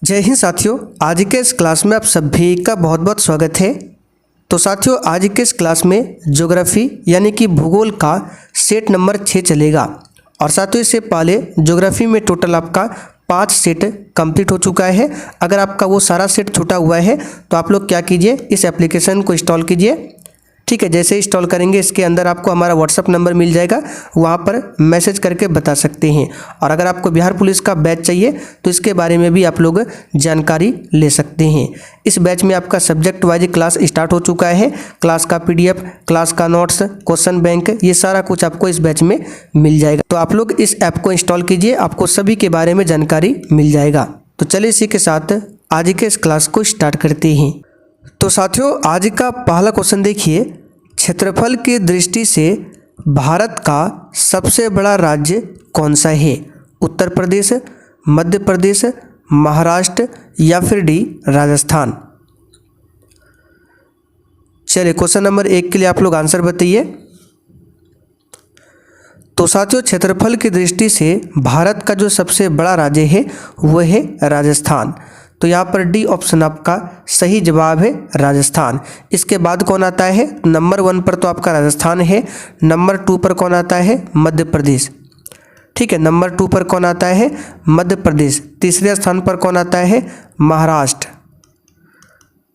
जय हिंद साथियों, आज के इस क्लास में आप सभी का बहुत बहुत स्वागत है। तो साथियों, आज के इस क्लास में ज्योग्राफी यानी कि भूगोल का सेट नंबर 6 चलेगा। और साथियों, इससे पहले ज्योग्राफी में टोटल आपका 5 सेट कंप्लीट हो चुका है। अगर आपका वो सारा सेट छूटा हुआ है तो आप लोग क्या कीजिए, इस एप्लीकेशन को इंस्टॉल कीजिए। ठीक है, जैसे इंस्टॉल करेंगे इसके अंदर आपको हमारा व्हाट्सअप नंबर मिल जाएगा, वहाँ पर मैसेज करके बता सकते हैं। और अगर आपको बिहार पुलिस का बैच चाहिए तो इसके बारे में भी आप लोग जानकारी ले सकते हैं। इस बैच में आपका सब्जेक्ट वाइज क्लास स्टार्ट हो चुका है। क्लास का PDF, क्लास का नोट्स, क्वेश्चन बैंक, ये सारा कुछ आपको इस बैच में मिल जाएगा। तो आप लोग इस ऐप को इंस्टॉल कीजिए, आपको सभी के बारे में जानकारी मिल जाएगा। तो चलिए इसी के साथ आज के इस क्लास को स्टार्ट करते हैं। तो साथियों, आज का पहला क्वेश्चन देखिए, क्षेत्रफल की दृष्टि से भारत का सबसे बड़ा राज्य कौन सा है? उत्तर प्रदेश, मध्य प्रदेश, महाराष्ट्र या फिर डी राजस्थान। चलिए क्वेश्चन नंबर 1 के लिए आप लोग आंसर बताइए। तो साथियों, क्षेत्रफल की दृष्टि से भारत का जो सबसे बड़ा राज्य है वह है राजस्थान। तो यहाँ पर डी ऑप्शन आपका सही जवाब है, राजस्थान। इसके बाद कौन आता है? नंबर 1 पर तो आपका राजस्थान है। नंबर 2 पर कौन आता है? मध्य प्रदेश। ठीक है, नंबर 2 पर कौन आता है? मध्य प्रदेश। तीसरे स्थान पर कौन आता है? महाराष्ट्र।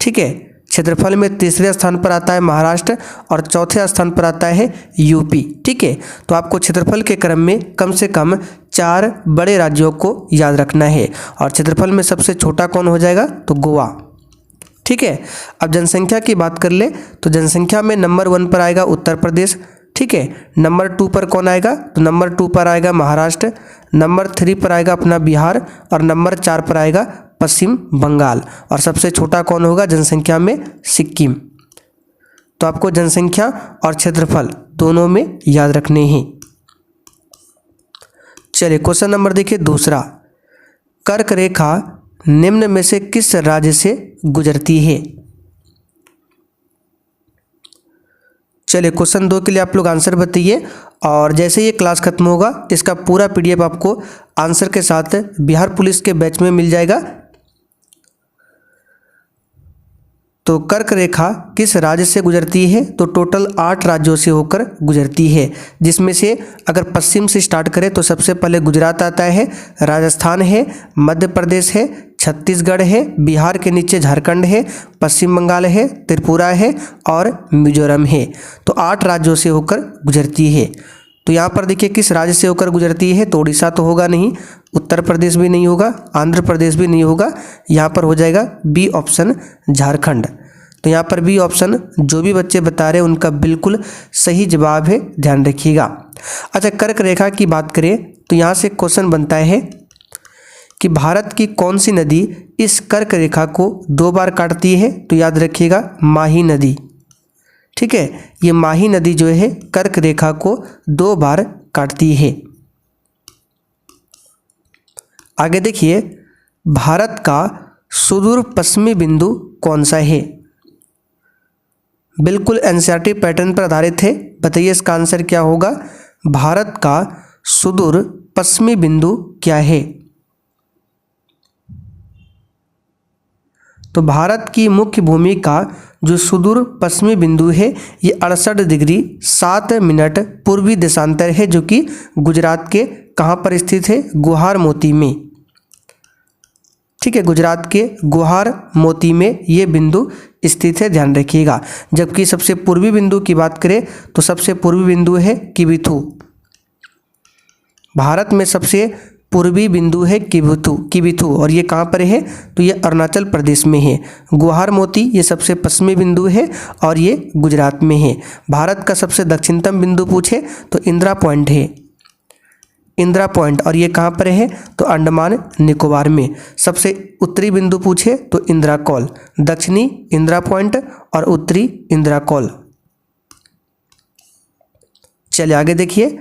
ठीक है, क्षेत्रफल में तीसरे स्थान पर आता है महाराष्ट्र और चौथे स्थान पर आता है यूपी। ठीक है, तो आपको क्षेत्रफल के क्रम में कम से कम 4 बड़े राज्यों को याद रखना है। और क्षेत्रफल में सबसे छोटा कौन हो जाएगा? तो गोवा। ठीक है, अब जनसंख्या की बात कर ले तो जनसंख्या में नंबर 1 पर आएगा उत्तर प्रदेश। ठीक है, नंबर 2 पर कौन आएगा? तो नंबर 2 पर आएगा महाराष्ट्र। नंबर 3 पर आएगा अपना बिहार और नंबर 4 पर आएगा पश्चिम बंगाल। और सबसे छोटा कौन होगा जनसंख्या में? सिक्किम। तो आपको जनसंख्या और क्षेत्रफल दोनों में याद रखने हैं। चलिए क्वेश्चन नंबर देखिए दूसरा, कर्क रेखा निम्न में से किस राज्य से गुजरती है? चलिए क्वेश्चन 2 के लिए आप लोग आंसर बताइए। और जैसे ये क्लास खत्म होगा इसका पूरा PDF आपको आंसर के साथ बिहार पुलिस के बैच में मिल जाएगा। तो कर्क रेखा किस राज्य से गुजरती है? तो टोटल 8 राज्यों से होकर गुजरती है, जिसमें से अगर पश्चिम से स्टार्ट करें तो सबसे पहले गुजरात आता है, राजस्थान है, मध्य प्रदेश है, छत्तीसगढ़ है, बिहार के नीचे झारखंड है, पश्चिम बंगाल है, त्रिपुरा है और मिजोरम है। तो 8 राज्यों से होकर गुजरती है। तो यहाँ पर देखिए किस राज्य से होकर गुजरती है? तो उड़ीसा तो होगा नहीं, उत्तर प्रदेश भी नहीं होगा, आंध्र प्रदेश भी नहीं होगा। यहाँ पर हो जाएगा बी ऑप्शन, झारखंड। तो यहाँ पर बी ऑप्शन जो भी बच्चे बता रहे हैं उनका बिल्कुल सही जवाब है, ध्यान रखिएगा। अच्छा, कर्क रेखा की बात करें तो यहाँ से क्वेश्चन बनता है कि भारत की कौन सी नदी इस कर्क रेखा को 2 बार काटती है? तो याद रखिएगा माही नदी। ठीक है, ये माही नदी जो है कर्क रेखा को 2 बार काटती है। आगे देखिए, भारत का सुदूर पश्चिमी बिंदु कौन सा है? बिल्कुल NCERT पैटर्न पर आधारित है। बताइए इसका आंसर क्या होगा? भारत का सुदूर पश्चिमी बिंदु क्या है? तो भारत की मुख्य भूमि का जो सुदूर पश्चिमी बिंदु है ये 68 डिग्री 7 मिनट पूर्वी देशांतर है, जो कि गुजरात के कहाँ पर स्थित है? गुहार मोती में। ठीक है, गुजरात के गुहार मोती में ये बिंदु स्थित है, ध्यान रखिएगा। जबकि सबसे पूर्वी बिंदु की बात करें तो सबसे पूर्वी बिंदु है किबिथु। भारत में सबसे पूर्वी बिंदु है किबिथु और ये कहाँ पर है? तो ये अरुणाचल प्रदेश में है। गुहार मोती ये सबसे पश्चिमी बिंदु है और ये गुजरात में है। भारत का सबसे दक्षिणतम बिंदु पूछे तो इंदिरा पॉइंट है, इंदिरा पॉइंट, और ये कहाँ पर है? तो अंडमान निकोबार में। सबसे उत्तरी बिंदु पूछे तो इंदिरा कॉल, दक्षिणी इंदिरा पॉइंट और उत्तरी इंदिरा कॉल। चलिए आगे देखिए,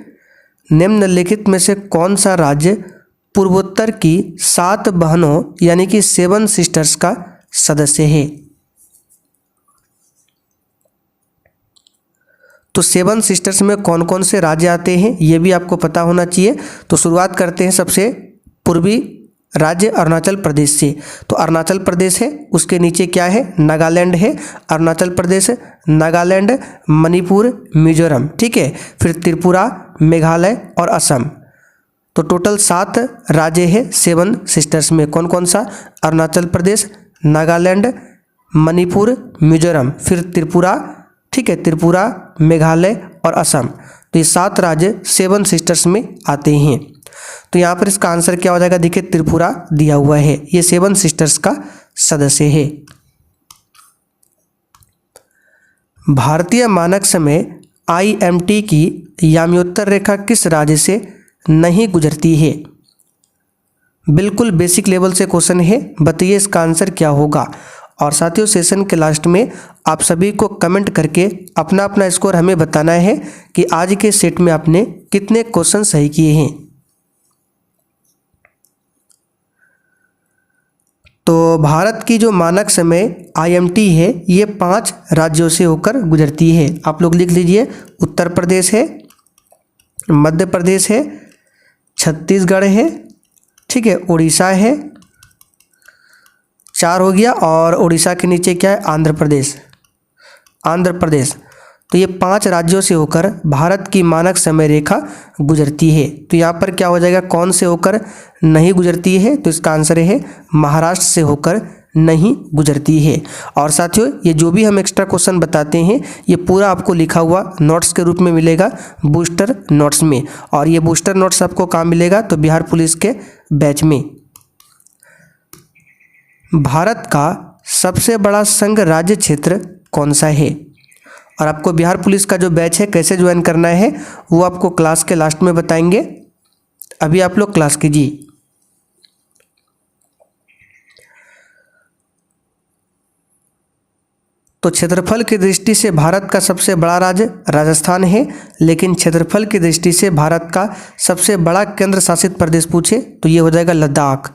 निम्नलिखित में से कौन सा राज्य पूर्वोत्तर की 7 बहनों यानी कि 7 सिस्टर्स का सदस्य है? तो 7 सिस्टर्स में कौन कौन से राज्य आते हैं ये भी आपको पता होना चाहिए। तो शुरुआत करते हैं सबसे पूर्वी राज्य अरुणाचल प्रदेश से, तो अरुणाचल प्रदेश है, उसके नीचे क्या है, नागालैंड है, अरुणाचल प्रदेश, नागालैंड, मणिपुर, मिजोरम, ठीक है, फिर त्रिपुरा, मेघालय और असम। तो टोटल 7 राज्य है 7 सिस्टर्स में। कौन कौन सा, अरुणाचल प्रदेश, नागालैंड, मणिपुर, मिजोरम, फिर त्रिपुरा, ठीक है, त्रिपुरा, मेघालय और असम। तो ये 7 राज्य 7 सिस्टर्स में आते हैं। तो यहाँ पर इसका आंसर क्या हो जाएगा, देखिए त्रिपुरा दिया हुआ है, ये 7 सिस्टर्स का सदस्य है। भारतीय मानक समय IMT की याम्योत्तर रेखा किस राज्य से नहीं गुजरती है? बिल्कुल बेसिक लेवल से क्वेश्चन है, बताइए इसका आंसर क्या होगा। और साथियों सेशन के लास्ट में आप सभी को कमेंट करके अपना अपना स्कोर हमें बताना है कि आज के सेट में आपने कितने क्वेश्चन सही किए हैं। तो भारत की जो मानक समय IMT है ये 5 राज्यों से होकर गुजरती है। आप लोग लिख लीजिए, उत्तर प्रदेश है, मध्य प्रदेश है, छत्तीसगढ़ है, ठीक है, उड़ीसा है, 4 हो गया, और उड़ीसा के नीचे क्या है, आंध्र प्रदेश। तो ये 5 राज्यों से होकर भारत की मानक समय रेखा गुजरती है। तो यहाँ पर क्या हो जाएगा, कौन से होकर नहीं गुजरती है, तो इसका आंसर है महाराष्ट्र से होकर नहीं गुजरती है। और साथियों ये जो भी हम एक्स्ट्रा क्वेश्चन बताते हैं ये पूरा आपको लिखा हुआ नोट्स के रूप में मिलेगा बूस्टर नोट्स में। और ये बूस्टर नोट्स आपको कहाँ मिलेगा, तो बिहार पुलिस के बैच में। भारत का सबसे बड़ा संघ राज्य क्षेत्र कौन सा है? और आपको बिहार पुलिस का जो बैच है कैसे ज्वाइन करना है वो आपको क्लास के लास्ट में बताएंगे, अभी आप लोग क्लास कीजिए। तो क्षेत्रफल की दृष्टि से भारत का सबसे बड़ा राज्य राजस्थान है, लेकिन क्षेत्रफल की दृष्टि से भारत का सबसे बड़ा केंद्र शासित प्रदेश पूछे तो ये हो जाएगा लद्दाख।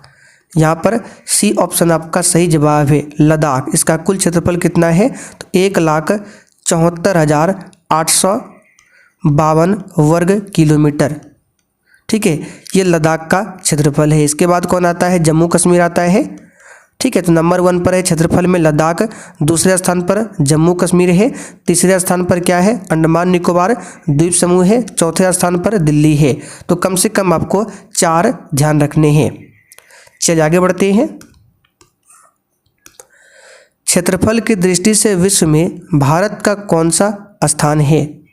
यहाँ पर सी ऑप्शन आपका सही जवाब है, लद्दाख। इसका कुल क्षेत्रफल कितना है, तो 1,74,852 वर्ग किलोमीटर, ठीक है, ये लद्दाख का क्षेत्रफल है। इसके बाद कौन आता है, जम्मू कश्मीर आता है, ठीक है। तो नंबर 1 पर है क्षेत्रफल में लद्दाख, दूसरे स्थान पर जम्मू कश्मीर है, तीसरे स्थान पर क्या है, अंडमान निकोबार द्वीप समूह है, चौथे स्थान पर दिल्ली है। तो कम से कम आपको 4 ध्यान रखने हैं। चलिए आगे बढ़ते हैं। क्षेत्रफल की दृष्टि से विश्व में भारत का कौन सा स्थान है?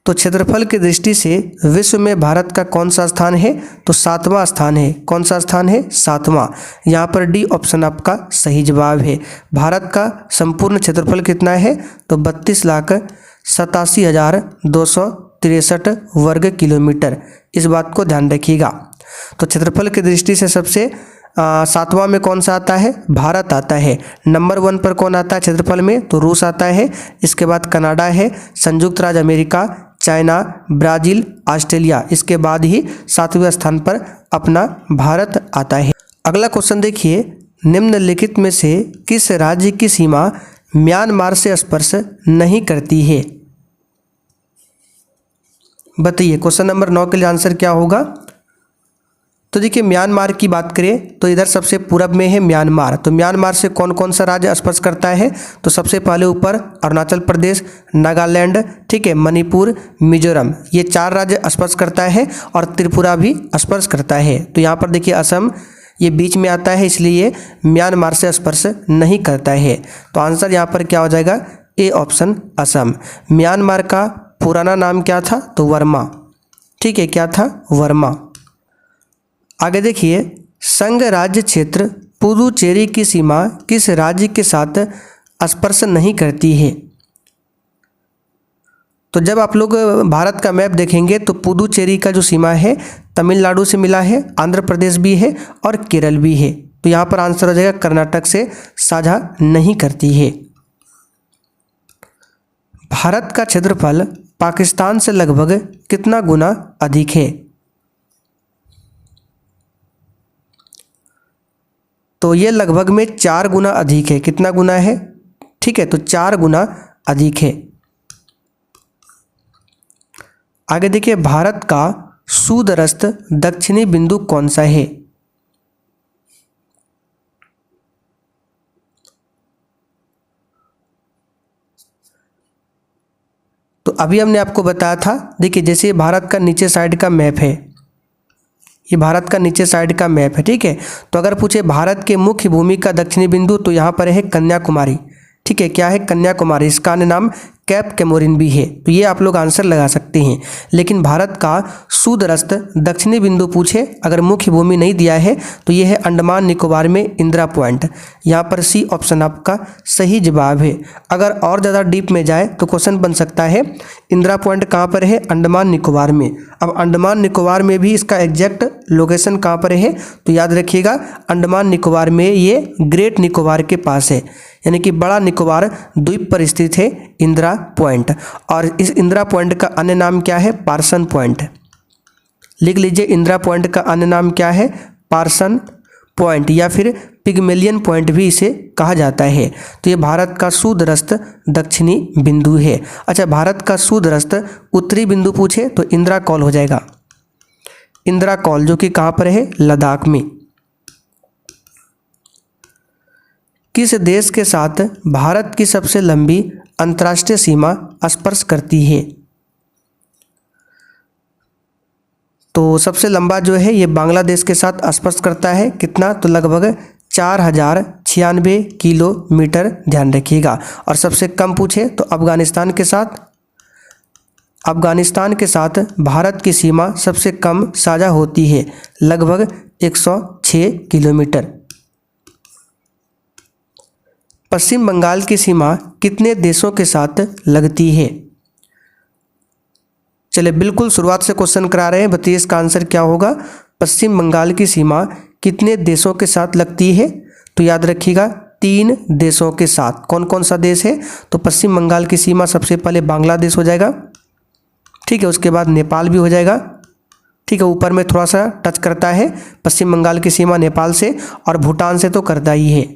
तो क्षेत्रफल की दृष्टि से विश्व में भारत का कौन सा स्थान है, तो 7वां स्थान है। कौन सा स्थान है, 7वां। यहाँ पर डी ऑप्शन आपका सही जवाब है। भारत का संपूर्ण क्षेत्रफल कितना है, तो 32,87,263 वर्ग किलोमीटर। इस बात को ध्यान रखिएगा। तो क्षेत्रफल की दृष्टि से सबसे 7वां में कौन सा आता है, भारत आता है। नंबर 1 पर कौन आता है क्षेत्रफल में, तो रूस आता है। इसके बाद कनाडा है, संयुक्त राज्य अमेरिका, चाइना, ब्राज़ील, ऑस्ट्रेलिया। इसके बाद ही 7वें स्थान पर अपना भारत आता है। अगला क्वेश्चन देखिए, निम्नलिखित में से किस राज्य की सीमा म्यांमार से स्पर्श नहीं करती है? बताइए। क्वेश्चन नंबर 9 के लिए आंसर क्या होगा? तो देखिए म्यांमार की बात करें तो इधर सबसे पूरब में है म्यांमार। तो म्यांमार से कौन कौन सा राज्य स्पर्श करता है, तो सबसे पहले ऊपर अरुणाचल प्रदेश, नागालैंड, ठीक है, मणिपुर, मिजोरम, ये 4 राज्य स्पर्श करता है और त्रिपुरा भी स्पर्श करता है। तो यहाँ पर देखिए असम ये बीच में आता है, इसलिए म्यांमार से स्पर्श नहीं करता है। तो आंसर यहाँ पर क्या हो जाएगा, ए ऑप्शन असम। म्यांमार का पुराना नाम क्या था, तो वर्मा, ठीक है, क्या था, वर्मा। आगे देखिए, संघ राज्य क्षेत्र पुदुचेरी की सीमा किस राज्य के साथ स्पर्श नहीं करती है? तो जब आप लोग भारत का मैप देखेंगे तो पुदुचेरी का जो सीमा है तमिलनाडु से मिला है, आंध्र प्रदेश भी है और केरल भी है। तो यहाँ पर आंसर हो जाएगा कर्नाटक से साझा नहीं करती है। भारत का क्षेत्रफल पाकिस्तान से लगभग कितना गुना अधिक है? तो ये लगभग में 4 गुना अधिक है। कितना गुना है, ठीक है, तो 4 गुना अधिक है। आगे देखिए, भारत का सुदूरस्थ दक्षिणी बिंदु कौन सा है? तो अभी हमने आपको बताया था, देखिए जैसे ये भारत का नीचे साइड का मैप है, ये भारत का नीचे साइड का मैप है, ठीक है। तो अगर पूछे भारत के मुख्य भूमि का दक्षिणी बिंदु, तो यहाँ पर है कन्याकुमारी, ठीक है। क्या है? कन्याकुमारी। इसका अन्य नाम कैप कैमोरिन भी है। तो ये आप लोग आंसर लगा सकते हैं। लेकिन भारत का सुदूरस्थ दक्षिणी बिंदु पूछे, अगर मुख्य भूमि नहीं दिया है, तो ये है अंडमान निकोबार में इंदिरा पॉइंट। यहाँ पर सी ऑप्शन आपका सही जवाब है। अगर और ज़्यादा डीप में जाए तो क्वेश्चन बन सकता है, इंदिरा पॉइंट कहाँ पर है? अंडमान निकोबार में। अब अंडमान निकोबार में भी इसका एग्जैक्ट लोकेशन कहाँ पर है? तो याद रखिएगा, अंडमान निकोबार में ये ग्रेट निकोबार के पास है, यानी कि बड़ा निकोबार द्वीप पर स्थित है इंदिरा पॉइंट। और इस इंदिरा पॉइंट का अन्य नाम क्या है? पार्सन पॉइंट। लिख लीजिए, इंदिरा पॉइंट का अन्य नाम क्या है? पार्सन पॉइंट, या फिर पिग्मेलियन पॉइंट भी इसे कहा जाता है। तो ये भारत का सुदूरस्थ दक्षिणी बिंदु है। अच्छा, भारत का सुदूरस्थ उत्तरी बिंदु पूछे तो इंदिरा कॉल हो जाएगा। इंदिरा कॉल जो कि कहाँ पर है? लद्दाख में। किस देश के साथ भारत की सबसे लंबी अंतर्राष्ट्रीय सीमा स्पर्श करती है? तो सबसे लंबा जो है ये बांग्लादेश के साथ स्पर्श करता है। कितना? तो लगभग 4096 किलोमीटर, ध्यान रखिएगा। और सबसे कम पूछे तो अफगानिस्तान के साथ भारत की सीमा सबसे कम साझा होती है, लगभग 106 किलोमीटर। पश्चिम बंगाल की सीमा कितने देशों के साथ लगती है? चलिए, बिल्कुल शुरुआत से क्वेश्चन करा रहे हैं, बताइए इसका आंसर क्या होगा। पश्चिम बंगाल की सीमा कितने देशों के साथ लगती है? तो याद रखिएगा, 3 देशों के साथ। कौन कौन सा देश है? तो पश्चिम बंगाल की सीमा सबसे पहले बांग्लादेश हो जाएगा, ठीक है। उसके बाद नेपाल भी हो जाएगा, ठीक है। ऊपर में थोड़ा सा टच करता है पश्चिम बंगाल की सीमा नेपाल से, और भूटान से तो करता ही है।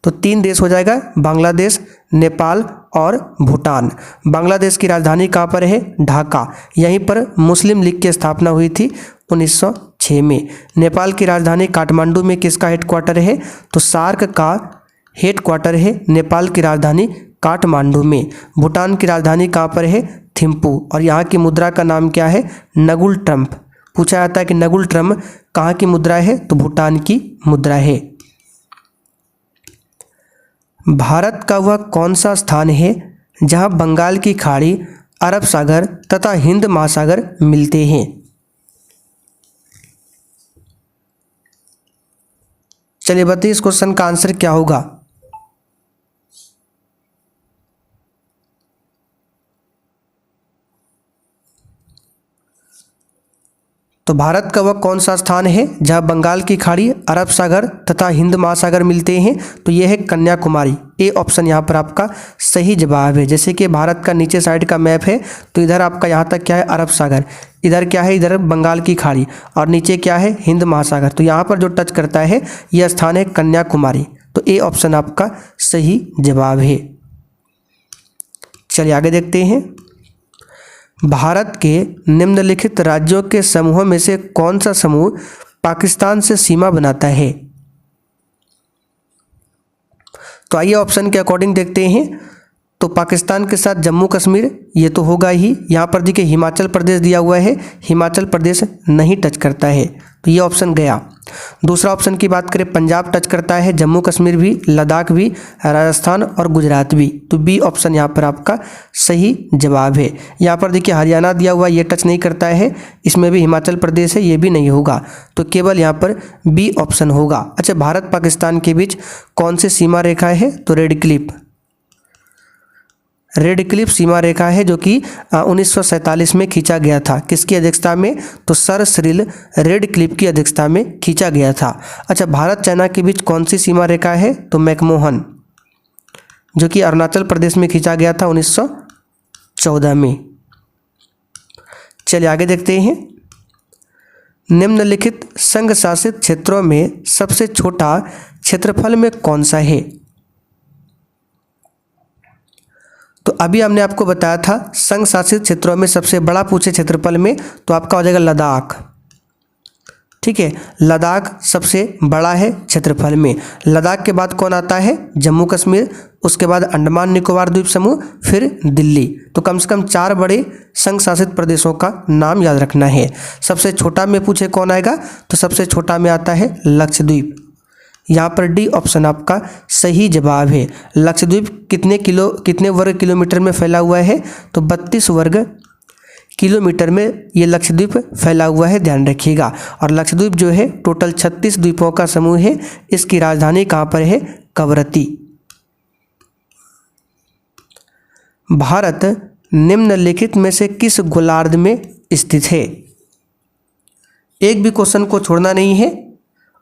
तो 3 देश हो जाएगा, बांग्लादेश, नेपाल और भूटान। बांग्लादेश की राजधानी कहाँ पर है? ढाका। यहीं पर मुस्लिम लीग की स्थापना हुई थी 1906 में। नेपाल की राजधानी काठमांडू में किसका हेडक्वार्टर है? तो सार्क का हेडक्वार्टर है नेपाल की राजधानी काठमांडू में। भूटान की राजधानी कहाँ पर है? थिम्पू। और यहाँ की मुद्रा का नाम क्या है? नगुल ट्रम्प। पूछा जाता है कि नगुल ट्रम्प कहाँ की मुद्रा है? तो भूटान की मुद्रा है। भारत का वह कौन सा स्थान है जहां बंगाल की खाड़ी, अरब सागर तथा हिंद महासागर मिलते हैं? चलिए बताइए इस क्वेश्चन का आंसर क्या होगा। तो भारत का वह कौन सा स्थान है जहां बंगाल की खाड़ी, अरब सागर तथा हिंद महासागर मिलते हैं? तो यह है कन्याकुमारी। ए ऑप्शन यहाँ पर आपका सही जवाब है। जैसे कि भारत का नीचे साइड का मैप है, तो इधर आपका यहाँ तक क्या है? अरब सागर। इधर क्या है? इधर बंगाल की खाड़ी, और नीचे क्या है? हिंद महासागर। तो यहाँ पर जो टच करता है यह स्थान है कन्याकुमारी। तो ए ऑप्शन आपका सही जवाब है। चलिए आगे देखते हैं। भारत के निम्नलिखित राज्यों के समूह में से कौन सा समूह पाकिस्तान से सीमा बनाता है? तो आइए ऑप्शन के अकॉर्डिंग देखते हैं। तो पाकिस्तान के साथ जम्मू कश्मीर ये तो होगा ही। यहाँ पर देखिए हिमाचल प्रदेश दिया हुआ है, हिमाचल प्रदेश नहीं टच करता है, तो ये ऑप्शन गया। दूसरा ऑप्शन की बात करें, पंजाब टच करता है, जम्मू कश्मीर भी, लद्दाख भी, राजस्थान और गुजरात भी। तो बी ऑप्शन यहाँ पर आपका सही जवाब है। यहाँ पर देखिए हरियाणा दिया हुआ, ये टच नहीं करता है, इसमें भी हिमाचल प्रदेश है, ये भी नहीं होगा। तो केवल यहाँ पर बी ऑप्शन होगा। अच्छा, भारत पाकिस्तान के बीच कौन सी सीमा रेखा है? तो रेड क्लिफ सीमा रेखा है, जो कि 1947 में खींचा गया था। किसकी अध्यक्षता में? तो सर सिरिल रेड क्लिफ की अध्यक्षता में खींचा गया था। अच्छा, भारत चाइना के बीच कौन सी सीमा रेखा है? तो मैकमोहन, जो कि अरुणाचल प्रदेश में खींचा गया था 1914 में। चलिए आगे देखते हैं। निम्नलिखित संघ शासित क्षेत्रों में सबसे छोटा क्षेत्रफल में कौन सा है? तो अभी हमने आपको बताया था संघ शासित क्षेत्रों में सबसे बड़ा पूछे क्षेत्रफल में, तो आपका हो जाएगा लद्दाख। ठीक है, लद्दाख सबसे बड़ा है क्षेत्रफल में। लद्दाख के बाद कौन आता है? जम्मू कश्मीर, उसके बाद अंडमान निकोबार द्वीप समूह, फिर दिल्ली। तो कम से कम 4 बड़े संघ शासित प्रदेशों का नाम याद रखना है। सबसे छोटा में पूछे कौन आएगा? तो सबसे छोटा में आता है लक्षद्वीप। यहाँ पर डी ऑप्शन आपका सही जवाब है। लक्षद्वीप कितने वर्ग किलोमीटर में फैला हुआ है? तो 32 वर्ग किलोमीटर में ये लक्षद्वीप फैला हुआ है, ध्यान रखिएगा। और लक्षद्वीप जो है टोटल 36 द्वीपों का समूह है। इसकी राजधानी कहाँ पर है? कवरत्ती। भारत निम्नलिखित में से किस गोलार्ध में स्थित है? एक भी क्वेश्चन को छोड़ना नहीं है,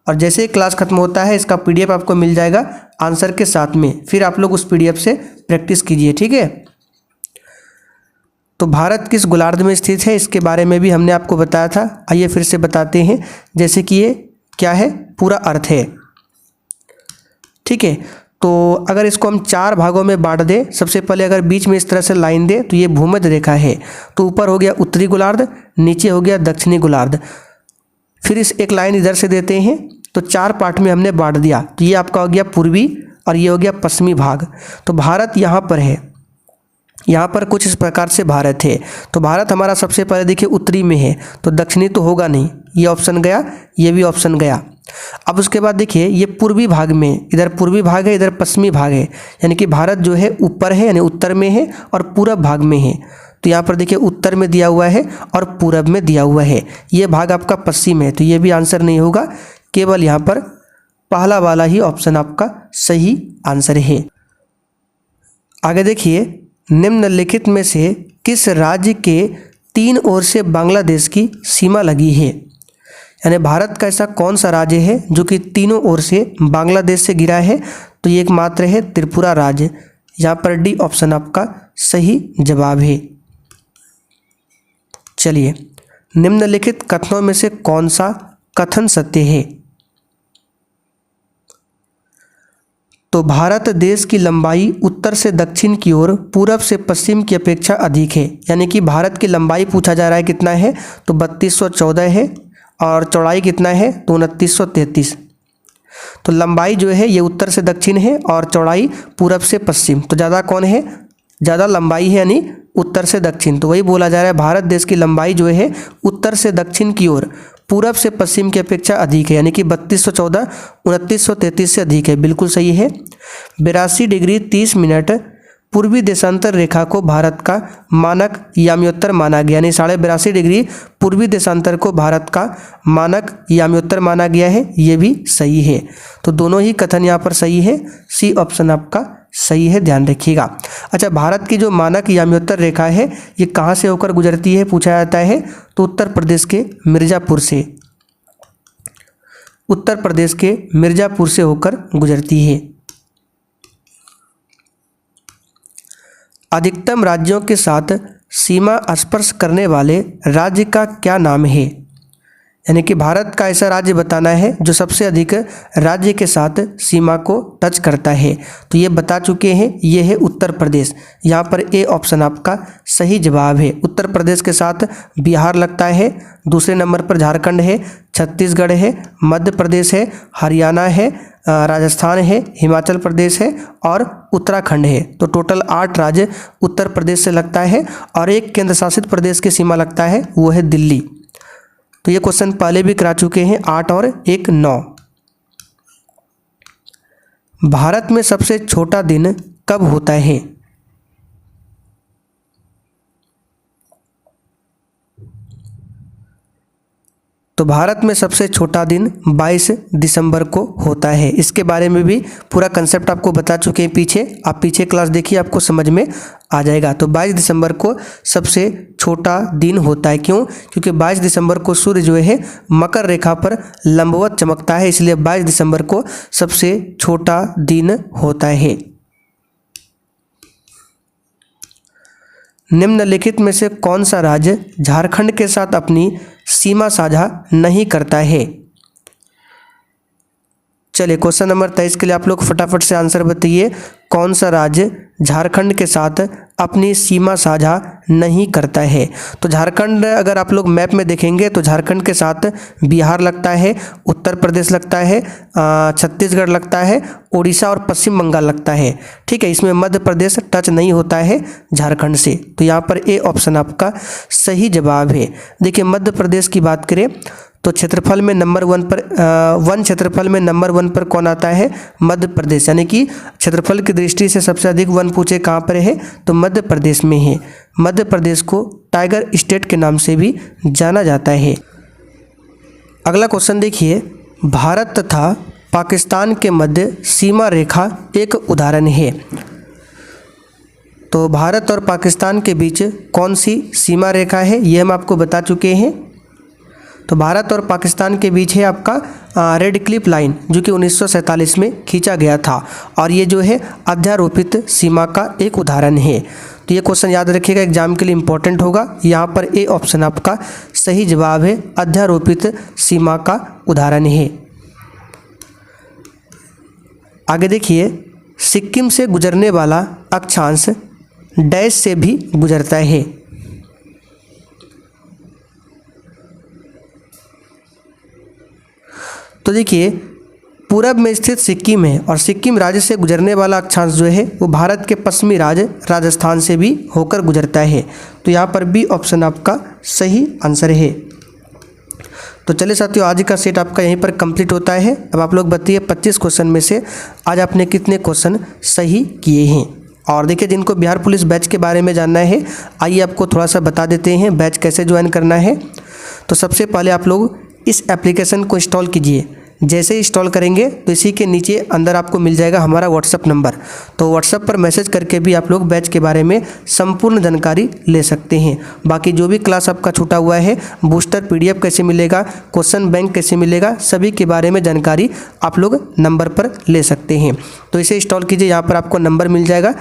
और जैसे ही क्लास खत्म होता है इसका पीडीएफ आपको मिल जाएगा आंसर के साथ में, फिर आप लोग उस पीडीएफ से प्रैक्टिस कीजिए। ठीक है, तो भारत किस गोलार्ध में स्थित है इसके बारे में भी हमने आपको बताया था। आइए फिर से बताते हैं, जैसे कि ये क्या है, पूरा अर्थ है। ठीक है, तो अगर इसको हम 4 भागों में बांट दें, सबसे पहले अगर बीच में इस तरह से लाइन दें तो ये भूमध्य रेखा है। तो ऊपर हो गया उत्तरी गोलार्ध, नीचे हो गया दक्षिणी गोलार्ध। फिर इस एक लाइन इधर से देते हैं, तो 4 पार्ट में हमने बांट दिया। तो ये आपका हो गया पूर्वी और ये हो गया पश्चिमी भाग। तो भारत यहाँ पर है, यहाँ पर कुछ इस प्रकार से भारत है। तो भारत हमारा सबसे पहले देखिए उत्तरी में है, तो दक्षिणी तो होगा नहीं, ये ऑप्शन गया, ये भी ऑप्शन गया। अब उसके बाद देखिए ये पूर्वी भाग में, इधर पूर्वी भाग है, इधर पश्चिमी भाग है, यानी कि भारत जो है ऊपर है यानी उत्तर में है और पूरब भाग में है। तो यहाँ पर देखिए उत्तर में दिया हुआ है और पूरब में दिया हुआ है, ये भाग आपका पश्चिम है। तो ये भी आंसर नहीं होगा, केवल यहाँ पर पहला वाला ही ऑप्शन आपका सही आंसर है। आगे देखिए, निम्नलिखित में से किस राज्य के 3 ओर से बांग्लादेश की सीमा लगी है? यानी भारत का ऐसा कौन सा राज्य है जो कि तीनों ओर से बांग्लादेश से घिरा है? तो ये एकमात्र है त्रिपुरा राज्य। यहाँ पर डी ऑप्शन आपका सही जवाब है। चलिए, निम्नलिखित कथनों में से कौन सा कथन सत्य है? तो भारत देश की लंबाई उत्तर से दक्षिण की ओर पूरब से पश्चिम की अपेक्षा अधिक है। यानी कि भारत की लंबाई पूछा जा रहा है कितना है? तो 3214 है, और चौड़ाई कितना है? तो 2933। तो लंबाई जो है ये उत्तर से दक्षिण है और चौड़ाई पूरब से पश्चिम। तो ज़्यादा कौन है? ज़्यादा लंबाई है यानी उत्तर से दक्षिण। तो वही बोला जा रहा है भारत देश की लंबाई जो है उत्तर से दक्षिण की ओर पूरब से पश्चिम की अपेक्षा अधिक है, यानी कि 3214 2933 से अधिक है। बिल्कुल सही है। 82 डिग्री 30 मिनट पूर्वी देशांतर रेखा को भारत का मानक याम्योत्तर माना गया, यानी 82.5 डिग्री पूर्वी देशांतर को भारत का मानक याम्योत्तर माना गया है, ये भी सही है। तो दोनों ही कथन यहाँ पर सही है, सी ऑप्शन आपका सही है, ध्यान रखिएगा। अच्छा, भारत की जो मानक याम्योत्तर रेखा है ये कहाँ से होकर गुजरती है पूछा जाता है? तो उत्तर प्रदेश के मिर्ज़ापुर से, उत्तर प्रदेश के मिर्ज़ापुर से होकर गुजरती है। अधिकतम राज्यों के साथ सीमा स्पर्श करने वाले राज्य का क्या नाम है? यानी कि भारत का ऐसा राज्य बताना है जो सबसे अधिक राज्य के साथ सीमा को टच करता है। तो ये बता चुके हैं, ये है उत्तर प्रदेश। यहाँ पर ए ऑप्शन आपका सही जवाब है। उत्तर प्रदेश के साथ बिहार लगता है, दूसरे नंबर पर झारखंड है, छत्तीसगढ़ है, मध्य प्रदेश है, हरियाणा है, राजस्थान है, हिमाचल प्रदेश है और उत्तराखंड है। तो टोटल 8 राज्य उत्तर प्रदेश से लगता है और एक केंद्र शासित प्रदेश की सीमा लगता है, वो है दिल्ली। तो ये क्वेश्चन पहले भी करा चुके हैं, 8 और 1 9। भारत में सबसे छोटा दिन कब होता है? तो भारत में सबसे छोटा दिन 22 दिसंबर को होता है। इसके बारे में भी पूरा कंसेप्ट आपको बता चुके हैं पीछे, आप पीछे क्लास देखिए, आपको समझ में आ जाएगा। तो 22 दिसंबर को सबसे छोटा दिन होता है। क्यों? क्योंकि 22 दिसंबर को सूर्य जो है मकर रेखा पर लंबवत चमकता है, इसलिए 22 दिसंबर को सबसे छोटा दिन होता है। निम्नलिखित में से कौन सा राज्य झारखंड के साथ अपनी सीमा साझा नहीं करता है? चलिए क्वेश्चन नंबर 23 के लिए आप लोग फटाफट से आंसर बताइए। कौन सा राज्य झारखंड के साथ अपनी सीमा साझा नहीं करता है? तो झारखंड अगर आप लोग मैप में देखेंगे तो झारखंड के साथ बिहार लगता है, उत्तर प्रदेश लगता है, छत्तीसगढ़ लगता है, उड़ीसा और पश्चिम बंगाल लगता है। ठीक है, इसमें मध्य प्रदेश टच नहीं होता है झारखंड से। तो यहाँ पर ए ऑप्शन आपका सही जवाब है। देखिए मध्य प्रदेश की बात करें तो क्षेत्रफल में नंबर 1 पर वन क्षेत्रफल में नंबर 1 पर कौन आता है? मध्य प्रदेश। यानी कि क्षेत्रफल की दृष्टि से सबसे अधिक वन पूछे कहाँ पर है तो मध्य प्रदेश में है। मध्य प्रदेश को टाइगर स्टेट के नाम से भी जाना जाता है। अगला क्वेश्चन देखिए, भारत तथा पाकिस्तान के मध्य सीमा रेखा एक उदाहरण है। तो भारत और पाकिस्तान के बीच कौन सी सीमा रेखा है ये हम आपको बता चुके हैं। तो भारत और पाकिस्तान के बीच है आपका रेड क्लिफ लाइन, जो कि 1947 में खींचा गया था और ये जो है अध्यारोपित सीमा का एक उदाहरण है। तो ये क्वेश्चन याद रखिएगा, एग्जाम के लिए इम्पोर्टेंट होगा। यहाँ पर ए ऑप्शन आपका सही जवाब है, अध्यारोपित सीमा का उदाहरण है। आगे देखिए, सिक्किम से गुजरने वाला अक्षांश डैश से भी गुजरता है। तो देखिए पूरब में स्थित सिक्किम है और सिक्किम राज्य से गुजरने वाला अक्षांश जो है वो भारत के पश्चिमी राज्य राजस्थान से भी होकर गुजरता है। तो यहाँ पर बी ऑप्शन आपका सही आंसर है। तो चलिए साथियों, आज का सेट आपका यहीं पर कंप्लीट होता है। अब आप लोग बताइए 25 क्वेश्चन में से आज आपने कितने क्वेश्चन सही किए हैं। और देखिए जिनको बिहार पुलिस बैच के बारे में जानना है, आइए आपको थोड़ा सा बता देते हैं बैच कैसे ज्वाइन करना है। तो सबसे पहले आप लोग इस एप्लीकेशन को इंस्टॉल कीजिए। जैसे ही इंस्टॉल करेंगे तो इसी के नीचे अंदर आपको मिल जाएगा हमारा व्हाट्सअप नंबर। तो व्हाट्सअप पर मैसेज करके भी आप लोग बैच के बारे में संपूर्ण जानकारी ले सकते हैं। बाकी जो भी क्लास आपका छूटा हुआ है, बूस्टर PDF कैसे मिलेगा, क्वेश्चन बैंक कैसे मिलेगा, सभी के बारे में जानकारी आप लोग नंबर पर ले सकते हैं। तो इसे इंस्टॉल कीजिए, यहाँ पर आपको नंबर मिल जाएगा,